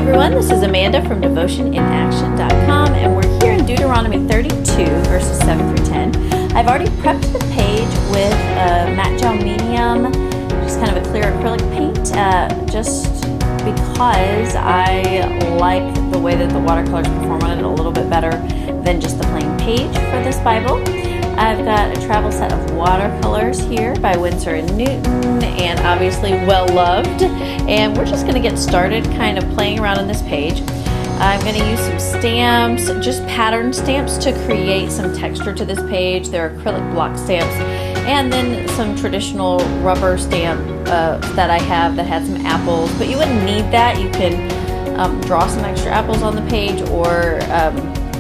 everyone, this is Amanda from devotioninaction.com, and we're here in Deuteronomy 32, verses 7 through 10. I've already prepped the page with matte gel medium, just kind of a clear acrylic paint, just because I like the way that the watercolors perform on it a little bit better than just the plain page for this Bible. I've got a travel set of watercolors here by Winsor & Newton, and obviously well loved. And we're just going to get started kind of playing around on this page. I'm going to use some stamps, just pattern stamps, to create some texture to this page. They're acrylic block stamps, and then some traditional rubber stamp that I have that had some apples, but you wouldn't need that. You can draw some extra apples on the page, or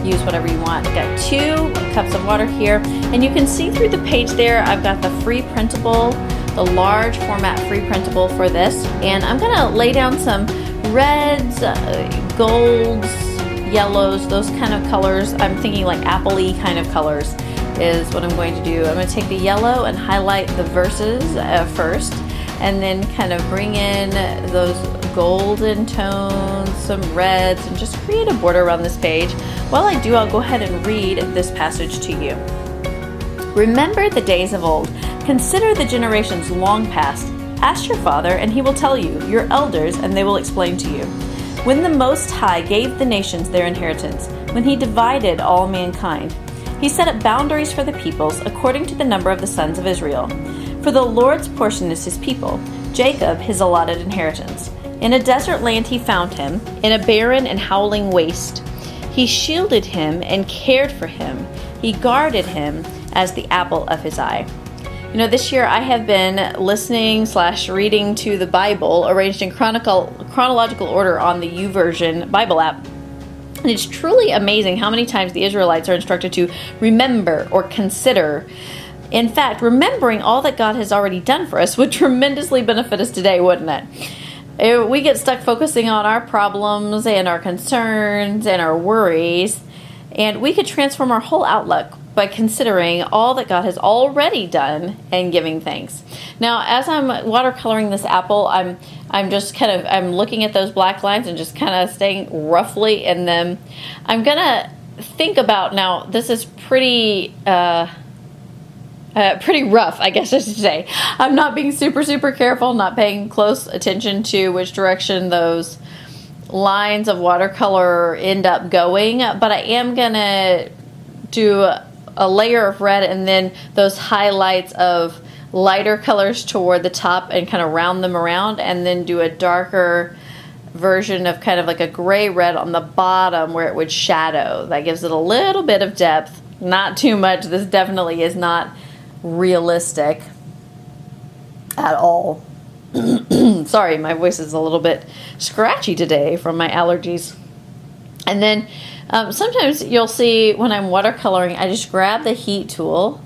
use whatever you want. I've got 2 cups of water here, and you can see through the page there, I've got the free printable, the large format free printable for this, and I'm going to lay down some reds, golds, yellows, those kind of colors. I'm thinking like apple-y kind of colors is what I'm going to do. I'm going to take the yellow and highlight the verses first, and then kind of bring in those golden tones, some reds, and just create a border around this page. While I do, I'll go ahead and read this passage to you. Remember the days of old. Consider the generations long past. Ask your father, and he will tell you, your elders, and they will explain to you. When the Most High gave the nations their inheritance, when he divided all mankind, he set up boundaries for the peoples according to the number of the sons of Israel. For the Lord's portion is his people, Jacob his allotted inheritance. In a desert land he found him, in a barren and howling waste. He shielded him and cared for him. He guarded him as the apple of his eye. You know, this year I have been listening/reading to the Bible arranged in chronological order on the YouVersion Bible app. And it's truly amazing how many times the Israelites are instructed to remember or consider. In fact, remembering all that God has already done for us would tremendously benefit us today, wouldn't it? We get stuck focusing on our problems and our concerns and our worries, and we could transform our whole outlook by considering all that God has already done and giving thanks. Now, as I'm watercoloring this apple, I'm just I'm looking at those black lines and just kind of staying roughly in them. I'm gonna think about, now this is pretty rough, I guess I should say. I'm not being super careful, not paying close attention to which direction those lines of watercolor end up going, but I am gonna do a layer of red and then those highlights of lighter colors toward the top and kind of round them around, and then do a darker version of kind of like a gray red on the bottom where it would shadow. That gives it a little bit of depth, not too much. This definitely is not realistic at all. Sorry, my voice is a little bit scratchy today from my allergies. And then sometimes you'll see when I'm watercoloring, I just grab the heat tool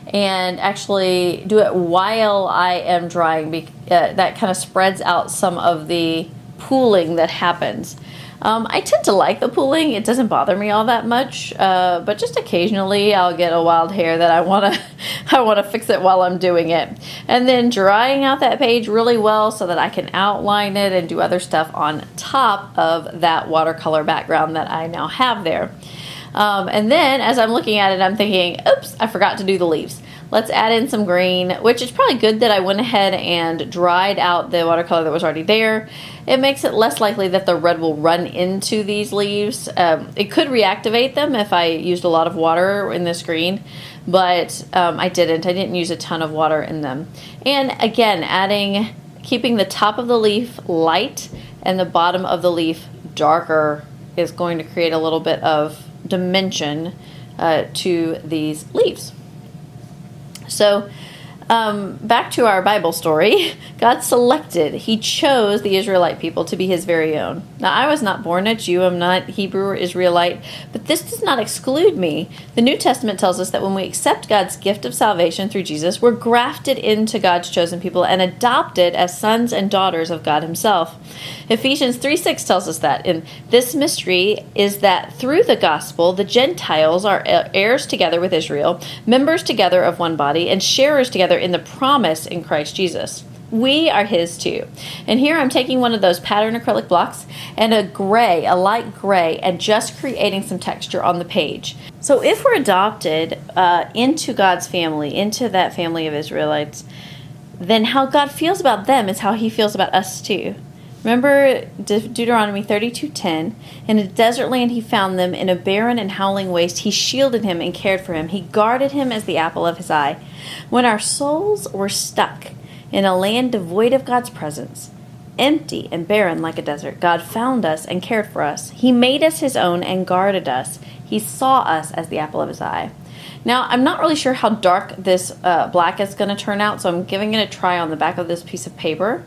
and actually do it while I am drying. That kind of spreads out some of the pooling that happens. I tend to like the pooling. It doesn't bother me all that much, but just occasionally I'll get a wild hair that I want to fix it while I'm doing it. And then drying out that page really well so that I can outline it and do other stuff on top of that watercolor background that I now have there. And then as I'm looking at it, I'm thinking, oops, I forgot to do the leaves. Let's add in some green, which is probably good that I went ahead and dried out the watercolor that was already there. It makes it less likely that the red will run into these leaves. It could reactivate them if I used a lot of water in this green, but I didn't. I didn't use a ton of water in them. And again, keeping the top of the leaf light and the bottom of the leaf darker is going to create a little bit of dimension to these leaves. So back to our Bible story. God He chose the Israelite people to be his very own. Now, I was not born a Jew. I'm not Hebrew or Israelite, but this does not exclude me. The New Testament tells us that when we accept God's gift of salvation through Jesus, we're grafted into God's chosen people and adopted as sons and daughters of God himself. Ephesians 3:6 tells us that. And this mystery is that through the gospel, the Gentiles are heirs together with Israel, members together of one body, and sharers together in the promise in Christ Jesus. We are his too. And here I'm taking one of those pattern acrylic blocks and a light gray, and just creating some texture on the page. So if we're adopted into God's family, into that family of Israelites, then how God feels about them is how he feels about us too. Remember Deuteronomy 32:10, in a desert land he found them, in a barren and howling waste he shielded him and cared for him. He guarded him as the apple of his eye. When our souls were stuck in a land devoid of God's presence, empty and barren like a desert, God found us and cared for us. He made us his own and guarded us. He saw us as the apple of his eye. Now, I'm not really sure how dark this black is going to turn out, so I'm giving it a try on the back of this piece of paper.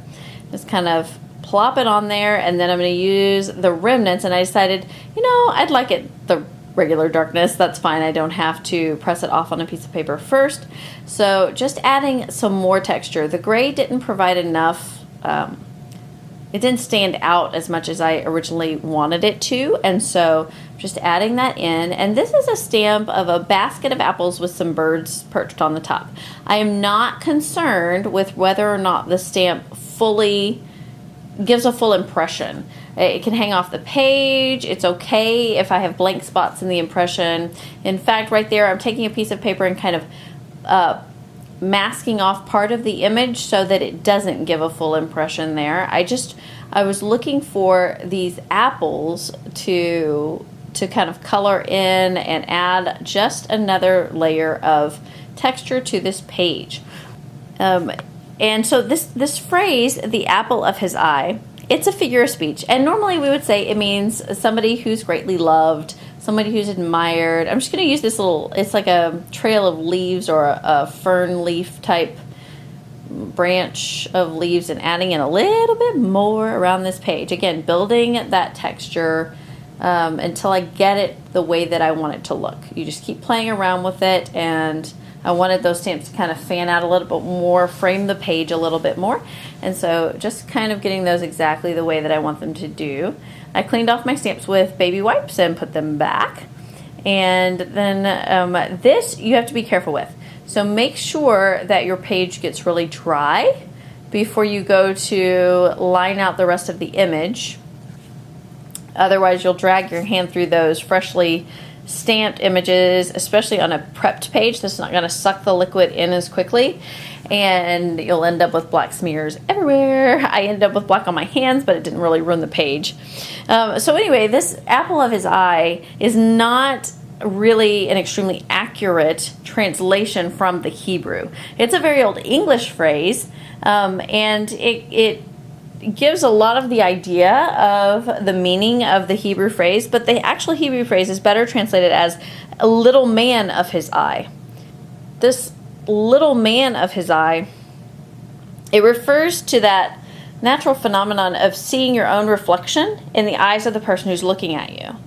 Just kind of plop it on there, and then I'm going to use the remnants, and I decided, I'd like it the regular darkness. That's fine. I don't have to press it off on a piece of paper first. So just adding some more texture. The gray didn't provide enough. It didn't stand out as much as I originally wanted it to, and so just adding that in. And this is a stamp of a basket of apples with some birds perched on the top. I am not concerned with whether or not the stamp fully gives a full impression. It can hang off the page. It's okay if I have blank spots in the impression. In fact, right there, I'm taking a piece of paper and kind of masking off part of the image so that it doesn't give a full impression there. I was looking for these apples to kind of color in and add just another layer of texture to this page. And so this phrase, the apple of his eye, it's a figure of speech. And normally we would say it means somebody who's greatly loved, somebody who's admired. I'm just going to use this it's like a trail of leaves or a fern leaf type branch of leaves, and adding in a little bit more around this page. Again, building that texture until I get it the way that I want it to look. You just keep playing around with it, and I wanted those stamps to kind of fan out a little bit more, frame the page a little bit more. And so just kind of getting those exactly the way that I want them to do. I cleaned off my stamps with baby wipes and put them back. And then this you have to be careful with. So make sure that your page gets really dry before you go to line out the rest of the image. Otherwise, you'll drag your hand through those freshly stamped images, especially on a prepped page. This is not going to suck the liquid in as quickly, and you'll end up with black smears everywhere. I ended up with black on my hands, but it didn't really ruin the page. So anyway, this apple of his eye is not really an extremely accurate translation from the Hebrew. It's a very old English phrase, and it gives a lot of the idea of the meaning of the Hebrew phrase, but the actual Hebrew phrase is better translated as a little man of his eye. This little man of his eye, it refers to that natural phenomenon of seeing your own reflection in the eyes of the person who's looking at you.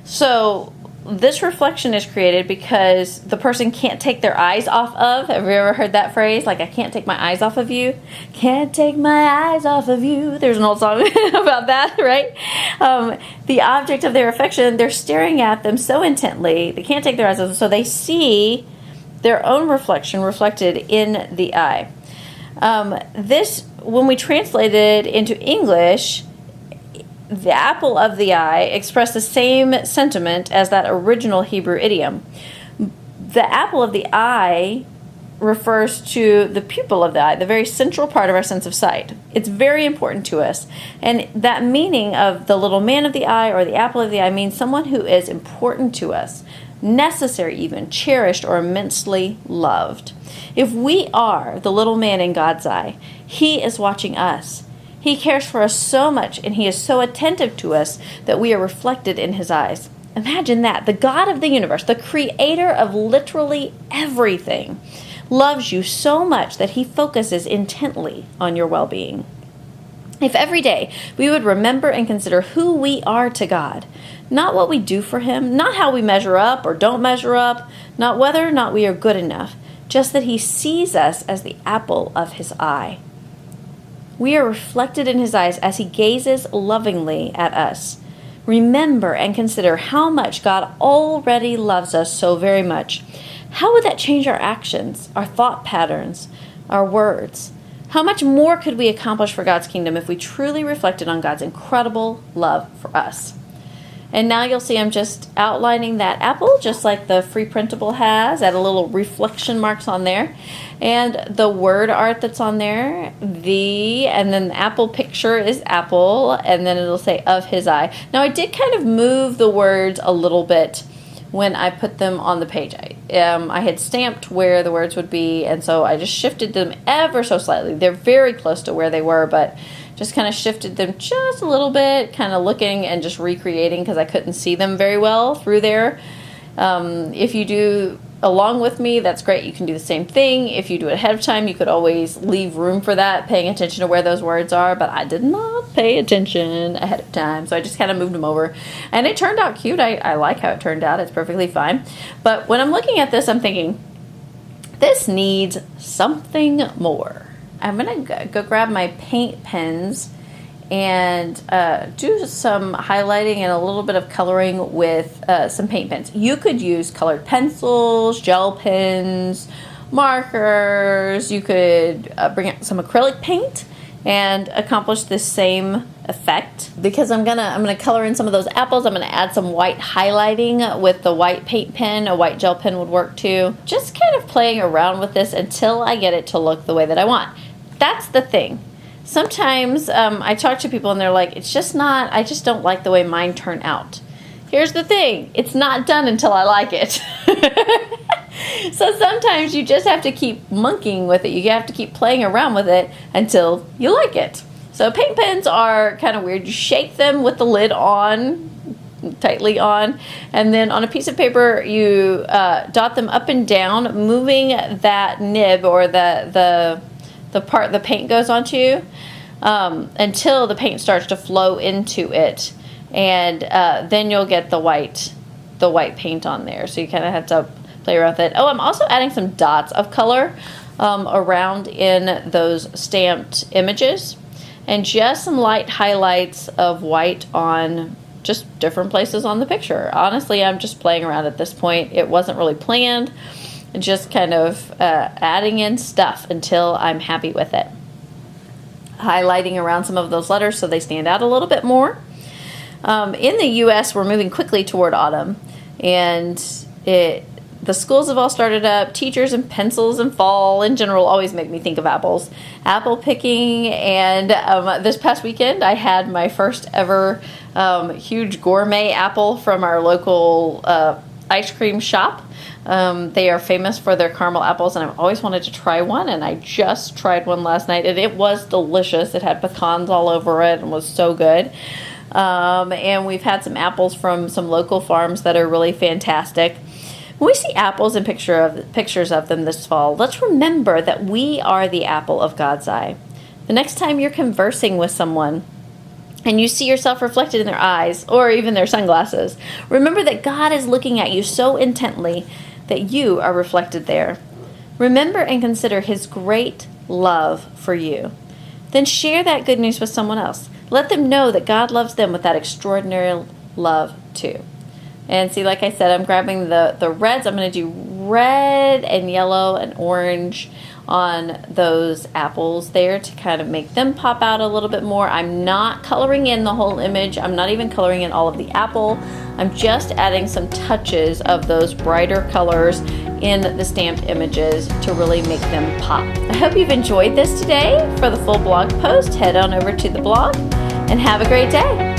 So this reflection is created because the person can't take their eyes off of. Have you ever heard that phrase? Like, I can't take my eyes off of you. Can't take my eyes off of you. There's an old song about that, right? The object of their affection, they're staring at them so intently, they can't take their eyes off them, so they see their own reflection reflected in the eye. This, when we translate it into English, the apple of the eye expressed the same sentiment as that original Hebrew idiom. The apple of the eye refers to the pupil of the eye, the very central part of our sense of sight. It's very important to us. And that meaning of the little man of the eye or the apple of the eye means someone who is important to us, necessary even, cherished, or immensely loved. If we are the little man in God's eye, He is watching us. He cares for us so much, and He is so attentive to us that we are reflected in His eyes. Imagine that. The God of the universe, the creator of literally everything, loves you so much that He focuses intently on your well-being. If every day we would remember and consider who we are to God, not what we do for Him, not how we measure up or don't measure up, not whether or not we are good enough, just that He sees us as the apple of His eye. We are reflected in His eyes as He gazes lovingly at us. Remember and consider how much God already loves us so very much. How would that change our actions, our thought patterns, our words? How much more could we accomplish for God's kingdom if we truly reflected on God's incredible love for us? And now you'll see I'm just outlining that apple, just like the free printable has, add a little reflection marks on there. And the word art that's on there, and then the apple picture is apple, and then it'll say of his eye. Now I did kind of move the words a little bit when I put them on the page. I had stamped where the words would be, and so I just shifted them ever so slightly. They're very close to where they were, but just kind of shifted them just a little bit, kind of looking and just recreating because I couldn't see them very well through there. If you do along with me, that's great. You can do the same thing. If you do it ahead of time, you could always leave room for that, paying attention to where those words are, but I did not pay attention ahead of time, so I just kind of moved them over, and it turned out cute. I like how it turned out. It's perfectly fine. But when I'm looking at this, I'm thinking, this needs something more. I'm going to go grab my paint pens and do some highlighting and a little bit of coloring with some paint pens. You could use colored pencils, gel pens, markers. You could bring out some acrylic paint and accomplish the same effect. Because I'm gonna color in some of those apples, I'm gonna add some white highlighting with the white paint pen. A white gel pen would work too. Just kind of playing around with this until I get it to look the way that I want. That's the thing. Sometimes I talk to people and they're like, I just don't like the way mine turn out. Here's the thing, it's not done until I like it. So sometimes you just have to keep monkeying with it. You have to keep playing around with it until you like it. So paint pens are kind of weird. You shake them with the lid on, tightly on, and then on a piece of paper you dot them up and down, moving that nib or the part the paint goes onto until the paint starts to flow into it, and then you'll get the white paint on there. So you kind of have to play around with it. Oh, I'm also adding some dots of color around in those stamped images, and just some light highlights of white on just different places on the picture. Honestly, I'm just playing around at this point. It wasn't really planned. Just kind of adding in stuff until I'm happy with it. Highlighting around some of those letters so they stand out a little bit more. In the U.S., we're moving quickly toward autumn, and the schools have all started up. Teachers and pencils and fall in general always make me think of apples. Apple picking, and this past weekend I had my first ever huge gourmet apple from our local ice cream shop. They are famous for their caramel apples, and I've always wanted to try one, and I just tried one last night, and it was delicious. It had pecans all over it and was so good. And we've had some apples from some local farms that are really fantastic. When we see apples and pictures of them this fall, let's remember that we are the apple of God's eye. The next time you're conversing with someone and you see yourself reflected in their eyes or even their sunglasses, remember that God is looking at you so intently that you are reflected there. Remember and consider His great love for you. Then share that good news with someone else. Let them know that God loves them with that extraordinary love too. And see, like I said, I'm grabbing the reds. I'm going to do red and yellow and orange on those apples there to kind of make them pop out a little bit more. I'm not coloring in the whole image. I'm not even coloring in all of the apple. I'm just adding some touches of those brighter colors in the stamped images to really make them pop. I hope you've enjoyed this today. For the full blog post, head on over to the blog and have a great day.